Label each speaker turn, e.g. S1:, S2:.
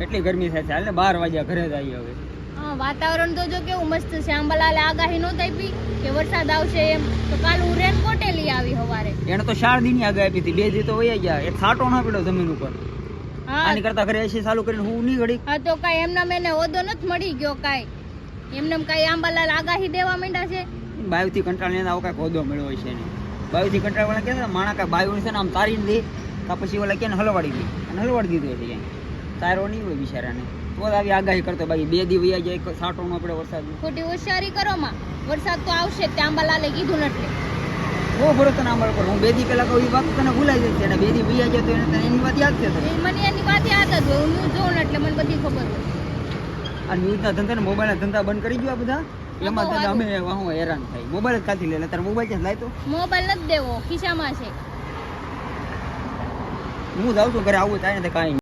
S1: કેટલી ગરમી થાય છે. હાલ ને 12 વાગ્યા ઘરે જઈએ હવે.
S2: હા, વાતાવરણ તો જો કેવું મસ્ત છે. અંબાલાલે આગાહી નહોતી આપી કે વરસાદ આવશે એમ, તો કાલ હું રેનકોટે લઈ આવી સવારે.
S1: એને તો 4 દિનની આગાહી આપી હતી, 2 દી તો વયા ગયા. એક છાંટો ના પડ્યો જમીન ઉપર.
S2: હા
S1: આની કરતા ઘરે એસી ચાલુ કરીને હું નહીં ઘડી.
S2: હા, તો કાંઈ એમના મેને ઓદો નથી મળી ગયો કાંઈ. એમને કાંઈ આંબાલાલ આગાહી દેવા માંડ્યા છે.
S1: બાયુથી કંટાળીને આવો કાંઈક હોદ્દો મળ્યો હોય છે ને. બાયુથી કંટાળવાળા કહે છે માણા કાંઈ બાયું છે ને આમ તારીને દે કાં પછી ઓલા કે હલવાડી દે અને હલવાડી દીધું છે ક્યાંય તારો નહીં હોય બિચારાને. તો જ આવી આગાહી કરતો બાકી 2 દી વયા જાય છાંટો ન પડે વરસાદ.
S2: ખોટી હોશિયારી કરો માં, વરસાદ તો આવશે જ. તે આંબાલાલે કીધું નથી.
S1: બહુ ભરોસો ના મળે. હું 2 દી પહેલા કહું એ વાત તને ભૂલાઈ જાય છે અને 2 દી વયા જાય તો એને તને એની વાત યાદ છે.
S2: મને એની વાત યાદ જ હોય. હું ન્યૂઝ જોઉં ને એટલે મને બધી ખબર હોય.
S1: આ ન્યૂઝના ધંધા ને મોબાઈલના ધંધા બંધ કરી દો આ બધા. એમાં તને અમે હું હેરાન થાય. મોબાઈલ જ કાઢી લે. તારે મોબાઈલ ક્યાં લાય તો
S2: મોબાઈલ નથી દેવો, ખિસ્સામાં છે.
S1: હું જાઉં છું ઘરે આવું થાય ને કાંઈ